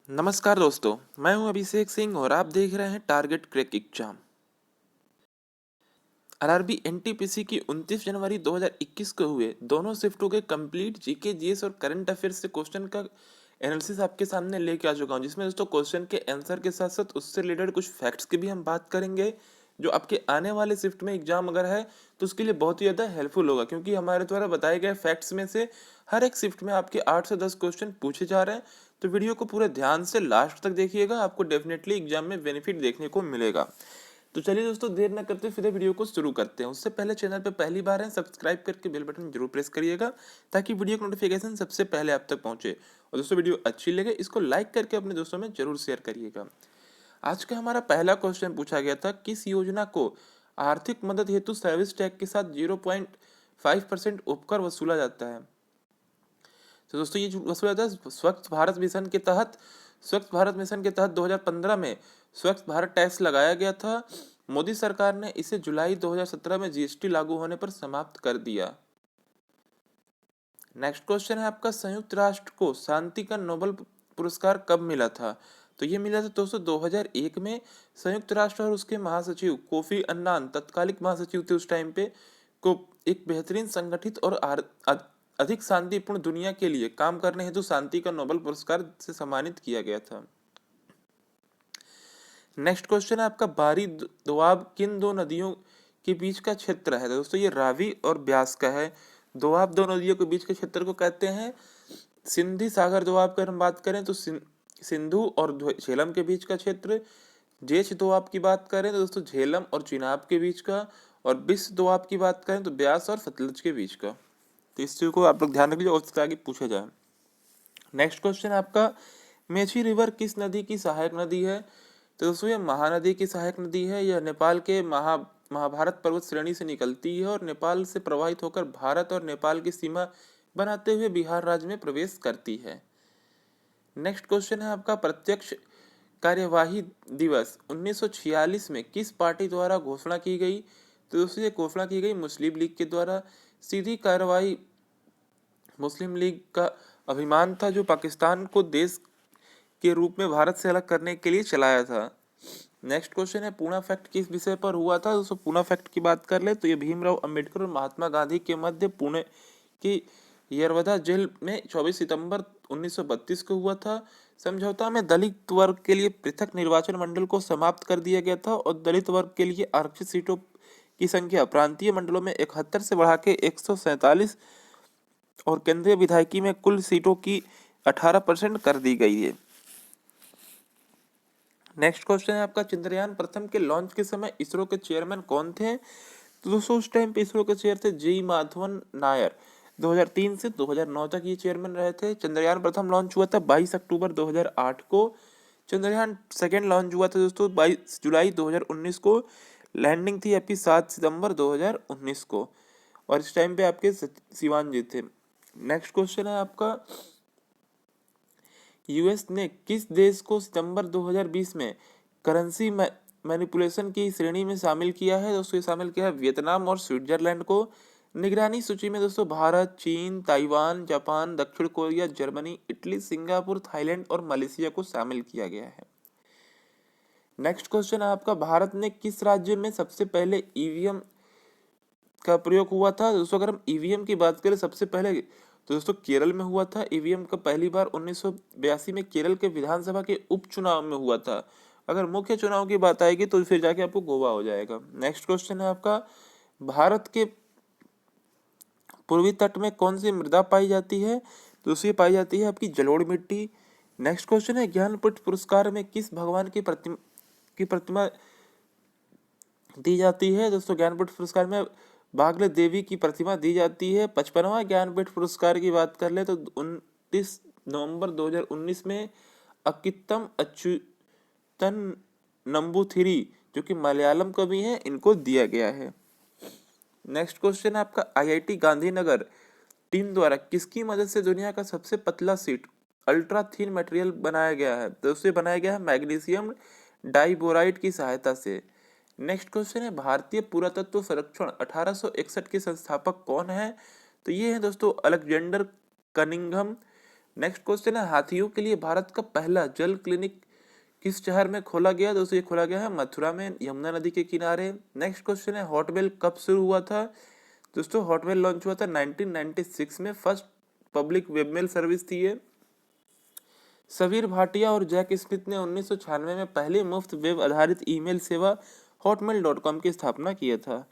नमस्कार दोस्तों, मैं हूं अभिषेक सिंह और आप देख रहे हैं target crack exam. RRB NTPC की 29 जनवरी 2021 को हुए दोनों शिफ्टों के कंप्लीट जीके जीएस और करंट अफेयर्स से क्वेश्चन का एनालिसिस आपके सामने लेके आ चुका हूं, जिसमें दोस्तों क्वेश्चन के आंसर के साथ साथ उससे रिलेटेड कुछ फैक्ट्स की भी हम बात करेंगे, जो आपके आने वाले शिफ्ट में एग्जाम अगर है तो उसके लिए बहुत ही ज़्यादा हेल्पफुल होगा, क्योंकि हमारे द्वारा बताए गए फैक्ट्स में से हर एक शिफ्ट में आपके 8 से 10 क्वेश्चन पूछे जा रहे हैं। तो वीडियो को पूरे ध्यान से लास्ट तक देखिएगा, आपको डेफिनेटली एग्जाम में बेनिफिट देखने को मिलेगा। तो चलिए दोस्तों, देर न करते सीधे वीडियो को शुरू करते हैं। उससे पहले चैनल पर पहली बार है, सब्सक्राइब करके बेल बटन जरूर प्रेस करिएगा ताकि वीडियो का नोटिफिकेशन सबसे पहले आप तक पहुंचे। और दोस्तों, वीडियो अच्छी लगे इसको लाइक करके अपने दोस्तों में जरूर शेयर करिएगा। आज का हमारा पहला क्वेश्चन पूछा गया था, किस योजना को आर्थिक मदद हेतु सर्विस टैक्स के साथ 0.5% उपकर वसूला जाता है? तो दोस्तों, ये वसूला जाता है स्वच्छ भारत मिशन के तहत 2015 में स्वच्छ भारत टैक्स लगाया गया था। मोदी सरकार ने इसे जुलाई 2017 में जीएसटी लागू होने पर समाप्त कर दिया। नेक्स्ट क्वेश्चन है आपका, संयुक्त राष्ट्र को शांति का नोबेल पुरस्कार कब मिला था? तो ये मिला था दोस्तों 2001 में। संयुक्त राष्ट्र और उसके महासचिव कोफी अन्नान तत्कालिक महासचिव थे उस टाइम पे, को एक बेहतरीन संगठित और अधिक शांतिपूर्ण दुनिया के लिए काम करने हेतु शांति का नोबेल पुरस्कार से सम्मानित किया गया था। नेक्स्ट क्वेश्चन है आपका, बारी दोआब किन दो नदियों के बीच का क्षेत्र है? दोस्तों, ये रावी और ब्यास का है। दोआब दो नदियों के बीच के क्षेत्र को कहते हैं सिंधी सागर दोआब की हम बात करें तो सिंधु और झेलम के बीच का क्षेत्र। जेछ दोआब की बात करें तो दोस्तों झेलम और चिनाब के बीच का। और बिस दोआब की बात करें तो ब्यास और सतलज के बीच का। तो इस चीज को आप लोग ध्यान रखिए और उसके आगे पूछा जाए। नेक्स्ट क्वेश्चन आपका, मेची रिवर किस नदी की सहायक नदी है? तो दोस्तों, ये महानदी की सहायक नदी है। यह नेपाल के महाभारत पर्वत श्रेणी से निकलती है और नेपाल से प्रवाहित होकर भारत और नेपाल की सीमा बनाते हुए बिहार राज्य में प्रवेश करती है। नेक्स्ट क्वेश्चन है आपका, प्रत्यक्ष कार्यवाही दिवस 1946 में किस पार्टी द्वारा घोषणा की गई? तो दोस्तों, ये घोषणा की गई मुस्लिम लीग के द्वारा। सीधी कार्रवाई मुस्लिम लीग का अभिमान था, जो पाकिस्तान को देश के रूप में भारत से अलग करने के लिए चलाया था। नेक्स्ट क्वेश्चन है, पूना फैक्ट किस विषय पर हुआ था? दोस्तों, पूना फैक्ट की बात कर ले तो ये भीमराव अंबेडकर और महात्मा गांधी के मध्य पुणे की यरवदा जेल में 24 सितंबर 1932 को हुआ था। समझौता में दलित वर्ग के लिए पृथक निर्वाचन मंडल को समाप्त कर दिया गया था और दलित वर्ग के लिए आरक्षित सीटों की संख्या प्रांतीय मंडलों में 71 से बढ़ा के 147 और केंद्रीय विधायकी में कुल सीटों की 18% कर दी गई है। नेक्स्ट क्वेश्चन है आपका, चंद्रयान प्रथम के लॉन्च के समय इसरो के चेयरमैन कौन थे? तो दोस्तों, उस टाइम पे इसरो के चेयर थे जी माधवन नायर। 2003 से 2009 तक ये चेयरमैन रहे थे। चंद्रयान प्रथम लॉन्च हुआ था 22 अक्टूबर 2008 को। चंद्रयान सेकेंड लॉन्च हुआ था दोस्तों 22 जुलाई 2019 को। लैंडिंग थी आपकी 7 सितंबर 2019 को। और इस टाइम पे आपके शिवान जी थे। नेक्स्ट क्वेश्चन है आपका, यूएस ने किस देश को सितंबर 2020 में करेंसी मैनिपुलेशन की श्रेणी में शामिल किया है? दोस्तों, ये शामिल किया है वियतनाम और स्विट्जरलैंड को। निगरानी सूची में दोस्तों भारत, चीन, ताइवान, जापान, दक्षिण Korea, Germany, Italy, Singapore, Thailand और मलेशिया को शामिल किया गया है। नेक्स्ट क्वेश्चन है आपका, भारत ने किस राज्य में सबसे पहले ईवीएम का प्रयोग हुआ था? दोस्तों, अगर हम ईवीएम की बात करें सबसे पहले तो दोस्तों केरल में हुआ था। ईवीएम का पहली बार 1982 में केरल के विधानसभा के उपचुनाव में हुआ था। अगर मुख्य चुनाव की बात आएगी तो फिर जाके आपको गोवा हो जाएगा। नेक्स्ट क्वेश्चन है आपका, भारत के पूर्वी तट में कौन सी मृदा पाई जाती है? तो उसी पाई जाती है आपकी जलोढ़ मिट्टी। नेक्स्ट क्वेश्चन है, ज्ञानपीठ पुरस्कार में किस भगवान की प्रतिमा दी जाती है? दोस्तों, ज्ञानपीठ पुरस्कार में भागले देवी की प्रतिमा दी जाती है। 55वां ज्ञानपीठ पुरस्कार की बात कर ले तो 29 नवंबर 2019 में अकित्तम अच्युतन नंबूथिरी, जो कि मलयालम कवि हैं, इनको दिया गया है। नेक्स्ट क्वेश्चन है आपका, आईआईटी गांधीनगर टीम द्वारा किसकी मदद से दुनिया का सबसे पतला सीट अल्ट्रा थिन मटेरियल बनाया गया है? तो उससे बनाया गया है मैग्नीशियम डाइबोराइड की सहायता से। नेक्स्ट क्वेश्चन है, भारतीय पुरातत्व संरक्षण 1861 के संस्थापक कौन है? तो ये है दोस्तों अलेक्जेंडर कनिंघम। नेक्स्ट क्वेश्चन है, हाथियों के लिए भारत का पहला जल क्लिनिक किस शहर में खोला गया? दोस्तों ये खोला गया है मथुरा में, यमुना नदी के किनारे। नेक्स्ट क्वेश्चन है, हॉटमेल कब शुरू हुआ था? दोस्तों हॉटमेल लॉन्च हुआ था 1996 में, फर्स्ट पब्लिक वेबमेल सर्विस थी ये। समीर भाटिया और जैक स्मिथ ने 1996 में पहली मुफ्त वेब आधारित ईमेल सेवा hotmail.com की स्थापना किया था।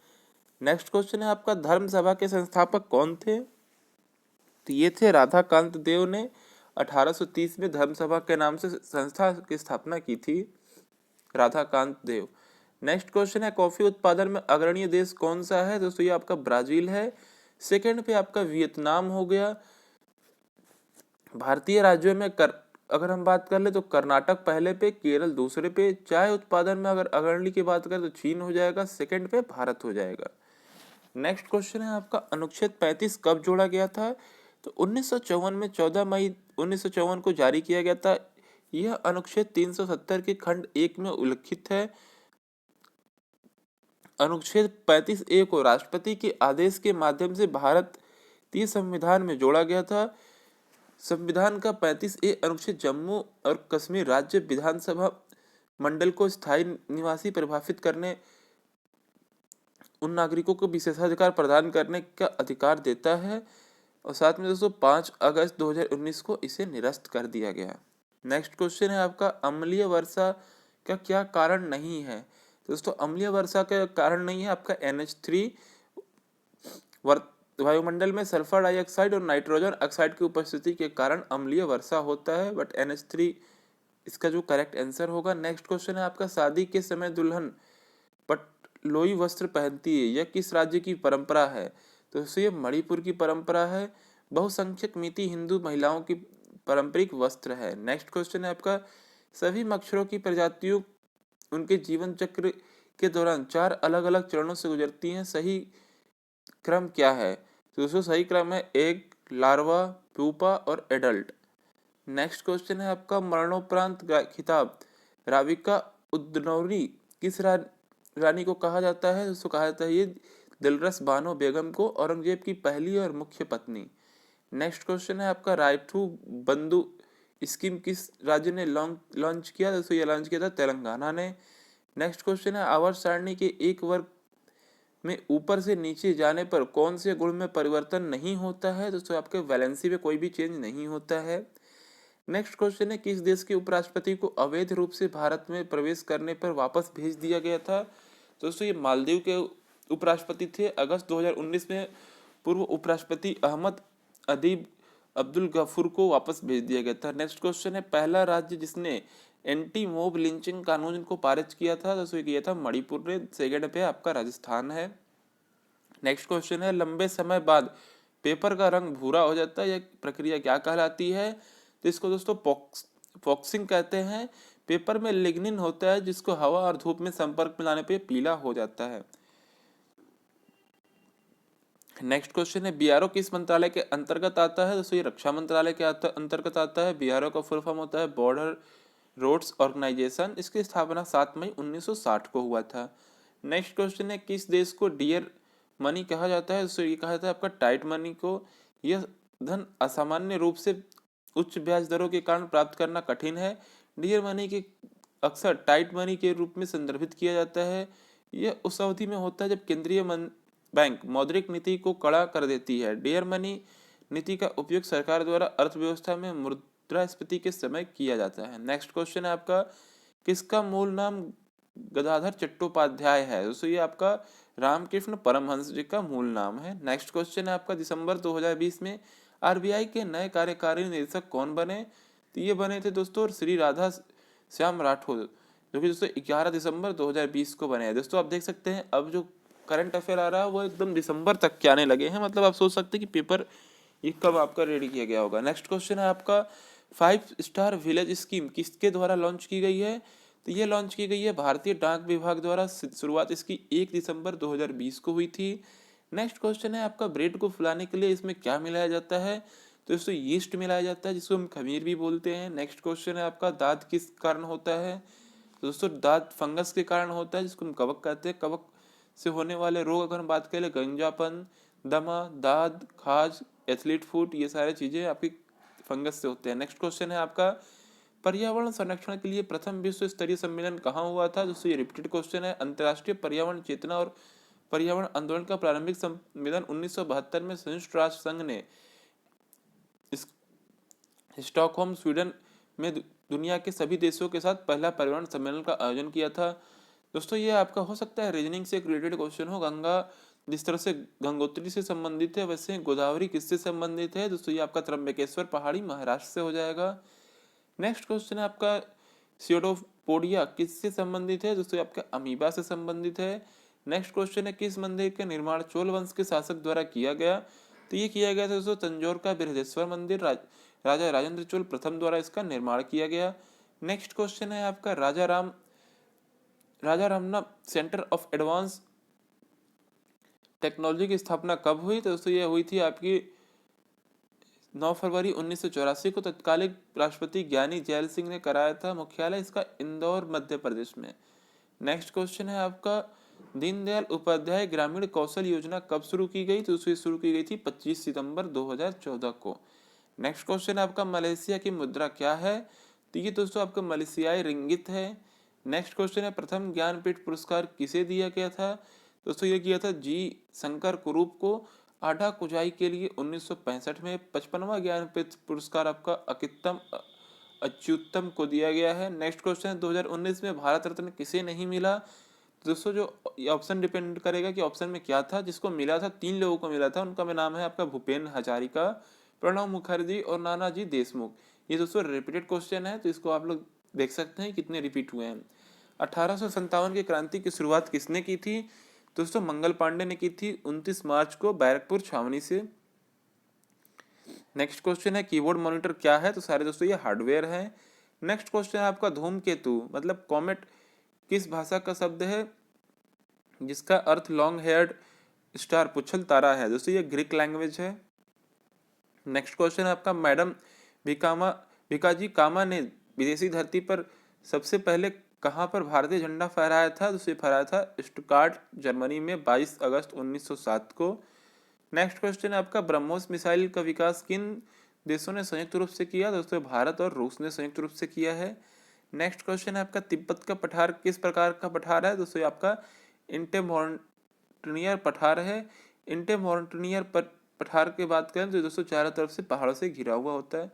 नेक्स्ट क्वेश्चन है आपका, धर्म सभा के संस्थापक कौन थे? तो ये थे राधा कांत देव ने 1830 में धर्म सभा के नाम से संस्था की स्थापना की थी, राधा कांत देव। नेक्स्ट क्वेश्चन है, कॉफी उत्पादन में अग्रणी देश कौन सा है? दोस्तों ये आपका ब्राजील है। सेकंड पे आपका वियतनाम हो गया। भारतीय राज्यों में अगर हम बात कर ले तो कर्नाटक पहले पे, केरल दूसरे पे। चाय उत्पादन में अगर अग्रणी की बात करें तो चीन हो जाएगा, सेकंड पे भारत हो जाएगा। नेक्स्ट क्वेश्चन है आपका, अनुच्छेद 35 कब जोड़ा गया था? तो 1954 में 14 मई 1954 को जारी किया गया था। यह अनुच्छेद 370 के खंड 1 में उल्लिखित है। अनुच्छेद 35A को राष्ट्रपति के आदेश के माध्यम से भारतीय संविधान में जोड़ा गया था। संविधान का 35A अनुच्छेद जम्मू और कश्मीर राज्य विधानसभा मंडल को स्थायी निवासी परिभाषित करने, उन नागरिकों को विशेषाधिकार प्रदान करने का अधिकार देता है। और साथ में दोस्तों 5 अगस्त 2019 को इसे निरस्त कर दिया गया। नेक्स्ट क्वेश्चन है आपका, अम्लीय वर्षा का क्या कारण नहीं है? दोस्तों अम्लीय वर्षा का कारण नहीं है आपका NH3। वायुमंडल में सल्फर डाइऑक्साइड और नाइट्रोजन ऑक्साइड की उपस्थिति के कारण अम्लीय वर्षा होता है, बट NH3 इसका जो करेक्ट आंसर होगा। नेक्स्ट क्वेश्चन है आपका, शादी के समय दुल्हन पटलोई वस्त्र पहनती है, यह किस राज्य की परंपरा है? तो ये मणिपुर की परंपरा है। बहुसंख्यक मिति हिंदू महिलाओं की पारंपरिक वस्त्र है। नेक्स्ट क्वेश्चन है आपका, सभी मच्छरों की प्रजातियों उनके जीवन चक्र के दौरान 4 अलग अलग चरणों से गुजरती हैं, सही क्रम क्या है? तो दोस्तों सही क्रम है एग, लार्वा, प्यूपा और एडल्ट। नेक्स्ट क्वेश्चन है आपका, मरणोपरांत खिताब राविका उद्नौरी किस रानी को कहा जाता है? दोस्तों कहा जाता है ये दिलरस बानो बेगम को, औरंगजेब की पहली और मुख्य पत्नी। नेक्स्ट क्वेश्चन है आपका, राइथू बंधु स्कीम किस राज्य ने लॉन्च किया? दोस्तों ये लॉन्च किया था तेलंगाना ने। नेक्स्ट क्वेश्चन है, आवर्त सारणी के एक वर्ग में ऊपर से नीचे जाने पर कौन से गुण में परिवर्तन नहीं होता है? दोस्तों आपके वैलेंसी में कोई भी चेंज नहीं होता है। नेक्स्ट क्वेश्चन है, किस देश के उपराष्ट्रपति को अवैध रूप से भारत में प्रवेश करने पर वापस भेज दिया गया था? दोस्तों ये मालदीव के उपराष्ट्रपति थे। अगस्त 2019 में पूर्व उपराष्ट्रपति अहमद अदीब अब्दुल गफूर को वापस भेज दिया गया था। नेक्स्ट क्वेश्चन है, पहला राज्य जिसने एंटी मोब लिंचिंग कानून को पारित किया था? दोस्तों किया था मणिपुर ने। सेकंड पे आपका राजस्थान है। नेक्स्ट क्वेश्चन है, लंबे समय बाद पेपर का रंग भूरा हो जाता है, यह प्रक्रिया क्या कहलाती है? तो इसको दोस्तों पॉक्सिंग कहते हैं। पेपर में लिग्निन होता है जिसको हवा और धूप में संपर्क में लाने पे पीला हो जाता है। नेक्स्ट क्वेश्चन है, बीआरओ किस मंत्रालय के अंतर्गत आता है? दोस्तों ये रक्षा मंत्रालय के अंतर्गत आता है। बीआरओ का फुल फॉर्म होता है बॉर्डर रोड्स ऑर्गेनाइजेशन। इसकी स्थापना 7 मई 1960 को हुआ था। नेक्स्ट क्वेश्चन है, किस देश को डियर मनी कहा जाता है? दोस्तों ये कहा जाता है आपका टाइट मनी को। यह धन असामान्य रूप से उच्च ब्याज दरों के कारण प्राप्त करना कठिन है। डियर मनी के अक्सर टाइट मनी के रूप में संदर्भित किया जाता है। यह उस अवधि में होता है जब केंद्रीय बैंक मौद्रिक नीति को कड़ा कर देती है। डियर मनी नीति का उपयोग सरकार द्वारा अर्थव्यवस्था में मुद्रास्फीति के समय किया जाता है। नेक्स्ट क्वेश्चन है आपका, किसका मूल नाम गदाधर चट्टोपाध्याय है? दोस्तों ये आपका रामकृष्ण परमहंस जी का मूल नाम है। नेक्स्ट क्वेश्चन है आपका, दिसंबर 2020 में आरबीआई के नए कार्यकारी निदेशक कौन बने? तो ये बने थे दोस्तों श्री राधा श्याम राठौर, जो कि दोस्तों 11 दिसंबर 2020 को बने हैं। दोस्तों आप देख सकते हैं अब जो करंट अफेयर आ रहा है वो एकदम दिसंबर तक के आने लगे हैं, मतलब आप सोच सकते हैं कि पेपर ये कब आपका रेडी किया गया होगा। नेक्स्ट क्वेश्चन है आपका, 5 स्टार विलेज स्कीम किसके द्वारा लॉन्च की गई है? तो ये लॉन्च की गई है भारतीय डाक विभाग द्वारा। शुरुआत इसकी 1 दिसंबर 2020 को हुई थी। नेक्स्ट क्वेश्चन है आपका, ब्रेड को फुलाने के लिए इसमें क्या मिलाया जाता है? तो इसमें यीस्ट मिलाया जाता है जिसको हम खमीर भी बोलते हैं। नेक्स्ट क्वेश्चन है आपका, दांत किस कारण होता है? तो दोस्तों दांत फंगस के कारण होता है जिसको हम कवक कहते हैं। कवक से होने वाले रोग अगर हम बात करें, गंजापन, दमा, दाद, खाज, एथलीट फुट, ये सारी चीज़ें आपकी फंगस से होते हैं। नेक्स्ट क्वेश्चन है आपका, पर्यावरण संरक्षण के लिए प्रथम विश्व स्तरीय सम्मेलन कहाँ हुआ था? दोस्तों ये रिपीटेड क्वेश्चन है। अंतर्राष्ट्रीय पर्यावरण चेतना और पर्यावरण आंदोलन का प्रारंभिक सम्मेलन 1972 में संयुक्त राष्ट्र संघ ने स्टॉकहोम स्वीडन में दुनिया के सभी देशों के साथ पहला पर्यावरण सम्मेलन का आयोजन किया था। दोस्तों ये आपका हो सकता है रीजनिंग से एक रिलेटेड क्वेश्चन हो। गंगा जिस तरह से गंगोत्री से संबंधित है, वैसे गोदावरी किससे संबंधित है? दोस्तों ये आपका त्र्यंबकेश्वर पहाड़ी महाराष्ट्र से हो जाएगा। नेक्स्ट क्वेश्चन है आपका, सियोडोपोडिया किससे संबंधित है? दोस्तों आपका अमीबा से संबंधित है। नेक्स्ट क्वेश्चन है, किस मंदिर का निर्माण चोल वंश के शासक द्वारा किया गया? तो ये किया गया था दोस्तों तंजौर का बृहदेश्वर मंदिर, राजा राजेंद्र चोल प्रथम द्वारा इसका निर्माण किया गया। नेक्स्ट क्वेश्चन है आपका, Raja Ramanna centre of advance technology की स्थापना कब हुई? तो दोस्तों ये हुई थी आपकी 9 फरवरी 1984 को। तत्कालीन राष्ट्रपति ज्ञानी जैल सिंह ने कराया था। मुख्यालय इसका इंदौर मध्य प्रदेश में। नेक्स्ट क्वेश्चन है आपका, दीनदयाल उपाध्याय ग्रामीण कौशल योजना कब शुरू की गई? तो उसे शुरू की गई थी 25 सितंबर 2014 को। नेक्स्ट क्वेश्चन है आपका, मलेशिया की मुद्रा क्या है? तो ये दोस्तों आपका मलेशियाई रिंगित है। नेक्स्ट क्वेश्चन है, प्रथम ज्ञानपीठ पुरस्कार किसे दिया गया था? दोस्तों ये किया था जी शंकर कुरूप को आढ़ा कुजाई के लिए 1965 में। 55वां ज्ञानपीठ पुरस्कार आपका अकित्तम अच्युतम को दिया गया है। नेक्स्ट क्वेश्चन है, 2019 में भारत रत्न किसे नहीं मिला? दोस्तों जो ऑप्शन डिपेंड करेगा कि ऑप्शन में क्या था। जिसको मिला था, 3 लोगों को मिला था, उनका में नाम है आपका भूपेन हजारिका, प्रणब मुखर्जी और नानाजी देशमुख। ये दोस्तों रिपीटेड क्वेश्चन है, तो इसको आप लोग देख सकते हैं कितने रिपीट हुए हैं। 1857 की क्रांति की शुरुआत किसने की थी? दोस्तों मंगल पांडे ने की थी 29 मार्च को बैरकपुर छावनी से। नेक्स्ट क्वेश्चन है, कीबोर्ड मॉनिटर क्या है? तो सारे दोस्तों ये हार्डवेयर है। नेक्स्ट क्वेश्चन है आपका, धूमकेतु मतलब कॉमेट किस भाषा का शब्द है जिसका अर्थ लॉन्ग हेयर्ड स्टार पुच्छल तारा है? दोस्तों ये ग्रीक लैंग्वेज है। नेक्स्ट क्वेश्चन है आपका, मैडम भिकाजी कामा ने विदेशी धरती पर सबसे पहले कहाँ पर भारतीय झंडा फहराया था? तो फहराया था स्टुटगार्ट जर्मनी में 22 अगस्त 1907 को। नेक्स्ट क्वेश्चन है आपका, ब्रह्मोस मिसाइल का विकास किन देशों ने संयुक्त रूप से किया? दोस्तों भारत और रूस ने संयुक्त रूप से किया है। नेक्स्ट क्वेश्चन है आपका, तिब्बत का पठार किस प्रकार का पठार है? दोस्तों आपका इंटेमोरंटिनियर पठार है। इंटेमोरंटिनियर पठार की बात करें तो दोस्तों चारों तरफ से पहाड़ों से घिरा हुआ होता है।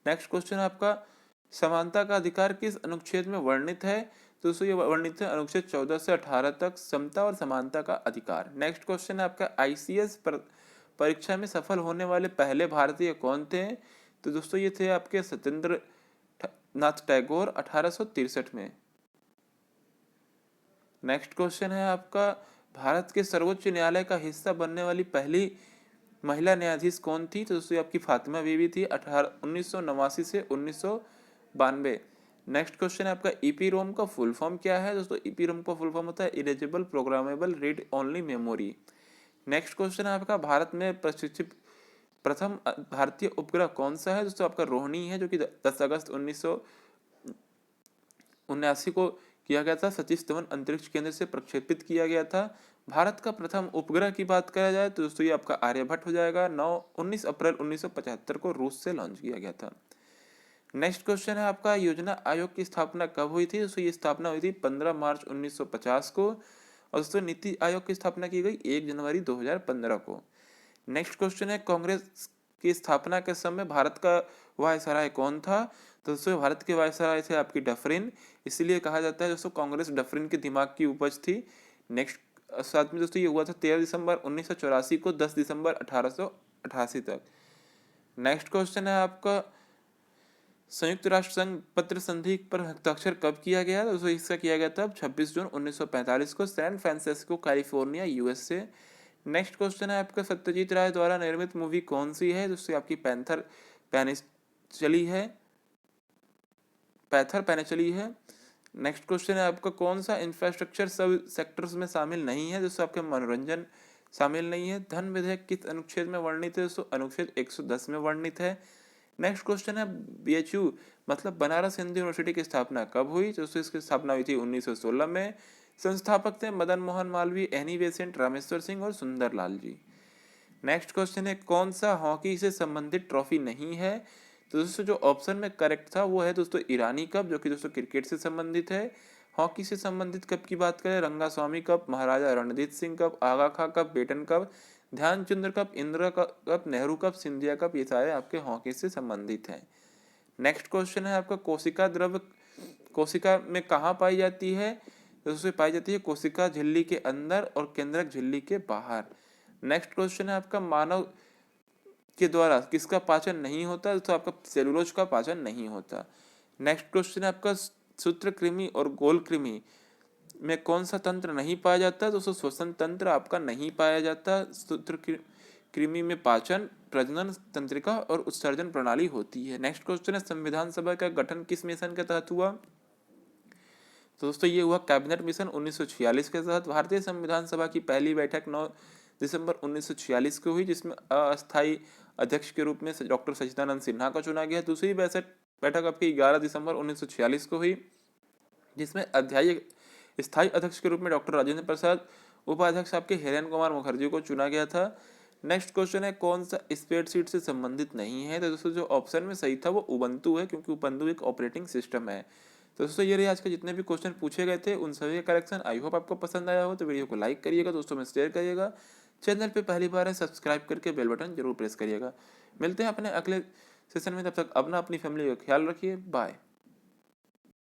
नेक्स्ट क्वेश्चन है आपका, समानता का अधिकार किस अनुच्छेद में वर्णित है? तो दोस्तों ये वर्णित है अनुच्छेद 14 से 18 तक, समता और समानता का अधिकार। नेक्स्ट क्वेश्चन है आपका, ICS परीक्षा में सफल होने वाले पहले भारतीय कौन थे? तो दोस्तों ये थे आपके सत्येंद्र नाथ टैगोर 1863 में। नेक्स्ट क्वेश्चन है आपका, भारत के सर्वोच्च न्यायालय का हिस्सा बनने वाली पहली महिला न्यायाधीश कौन थी? तो दोस्तों आपकी फातिमा बीवी थी 1989 से 1992। नेक्स्ट क्वेश्चन है आपका, EPROM का फुल फॉर्म क्या है? दोस्तों EPROM का फुल फॉर्म होता है erasable programmable read only memory. Next question है आपका, भारत में प्रशिक्षित प्रथम भारतीय उपग्रह कौन सा है? दोस्तों आपका रोहिणी है, जो कि 10 अगस्त 1979 को किया गया था, सतीश धवन अंतरिक्ष केंद्र से प्रक्षेपित किया गया था। भारत का प्रथम उपग्रह की बात करा जाए तो दोस्तों ये आपका आर्यभट्ट हो जाएगा। 19 अप्रैल 1975 को रूस से लॉन्च किया गया था। नेक्स्ट क्वेश्चन है आपका, योजना आयोग की स्थापना कब हुई थी? दोस्तों ये स्थापना हुई थी 15 मार्च 1950 को। और दोस्तों नीति आयोग की स्थापना की गई 1 जनवरी 2015 को। नेक्स्ट क्वेश्चन है, कांग्रेस की स्थापना के समय भारत का वायसराय कौन था? तो दोस्तों भारत के वायसराय थे आपकी डफरिन, इसलिए कहा जाता है दोस्तों कांग्रेस डफरिन के दिमाग की उपज थी। नेक्स्ट साथ में दोस्तों ये हुआ था 13 दिसंबर 1984 को 10 दिसंबर 1888 तक। नेक्स्ट क्वेश्चन है आपका, संयुक्त राष्ट्र संघ पत्र संधि पर हस्ताक्षर कब किया गया? दोस्तों इसका किया गया था 26 जून 1945 को, San Francisco California USA। Next question है आपका, सत्यजीत राय द्वारा निर्मित मूवी कौन सी है? दोस्तों आपकी पैथर पैनिचली है। नेक्स्ट क्वेश्चन है आपका, कौन सा इंफ्रास्ट्रक्चर सब सेक्टर्स में शामिल नहीं है? दोस्तों आपके मनोरंजन शामिल नहीं है। धन विधेयक किस अनुच्छेद में वर्णित है? दोस्तों अनुच्छेद 110 में वर्णित है। नेक्स्ट क्वेश्चन है, BHU मतलब बनारस हिंदू यूनिवर्सिटी की स्थापना कब हुई? दोस्तों इसकी स्थापना हुई थी 1916 में। संस्थापक थे मदन मोहन मालवीय, एनी बेसेंट, रामेश्वर सिंह और सुंदरलाल जी। नेक्स्ट क्वेश्चन है, कौन सा हॉकी से संबंधित ट्रॉफी नहीं है? तो दोस्तों जो ऑप्शन में करेक्ट था वो है दोस्तों ईरानी कप, जो कि दोस्तों क्रिकेट से संबंधित है। हॉकी से संबंधित कप की बात करें, Rangaswami cup, Maharaja Ranjit Singh cup, Aga Khan cup, Beighton cup, Dhyanchandra cup, Indira cup, Nehru cup, Scindia cup, ये सारे आपके हॉकी से संबंधित हैं। नेक्स्ट क्वेश्चन है आपका, कोशिका द्रव कोशिका में कहाँ पाई जाती है? दोस्तों पाई जाती है कोशिका झिल्ली के अंदर और केंद्रक झिल्ली के बाहर। नेक्स्ट क्वेश्चन है आपका, मानव के द्वारा किसका पाचन नहीं होता? तो आपका सेलुलोज का पाचन नहीं होता। नेक्स्ट क्वेश्चन है आपका, सूत्रकृमि और गोलकृमि में कौन सा तंत्र नहीं पाया जाता? दोस्तों श्वसन तंत्र आपका नहीं पाया जाता। सूत्रकृमि में पाचन, प्रजनन तंत्रिका और उत्सर्जन प्रणाली होती है। नेक्स्ट क्वेश्चन है, संविधान सभा का गठन किस मिशन के तहत हुआ? तो दोस्तों ये हुआ कैबिनेट मिशन 1946 के तहत। भारतीय संविधान सभा की पहली बैठक 9 दिसंबर 1946 को हुई, जिसमें अस्थायी अध्यक्ष के रूप में डॉक्टर सच्चिदानंद सिन्हा को चुना गया। दूसरी बैठक आपकी 11 दिसंबर 1946 को हुई, जिसमें स्थायी अध्यक्ष के रूप में डॉक्टर राजेंद्र प्रसाद, उपाध्यक्ष आपके हिरेन कुमार मुखर्जी को चुना गया था। नेक्स्ट क्वेश्चन है, कौन सा स्प्रेडशीट से संबंधित नहीं है? तो दोस्तों जो ऑप्शन में सही था वो उबंटू है, क्योंकि उबंटू एक ऑपरेटिंग सिस्टम है। तो दोस्तों ये रही आज के जितने भी क्वेश्चन पूछे गए थे उन सभी का करेक्शन। आई होप आपको पसंद आया हो, तो वीडियो को लाइक करिएगा, दोस्तों में शेयर करिएगा। चैनल पे पहली बार है सब्सक्राइब करके बेल बटन जरूर प्रेस करिएगा। मिलते हैं अपने अगले सेशन में, तब तक अपनी फैमिली का ख्याल रखिए। बाय।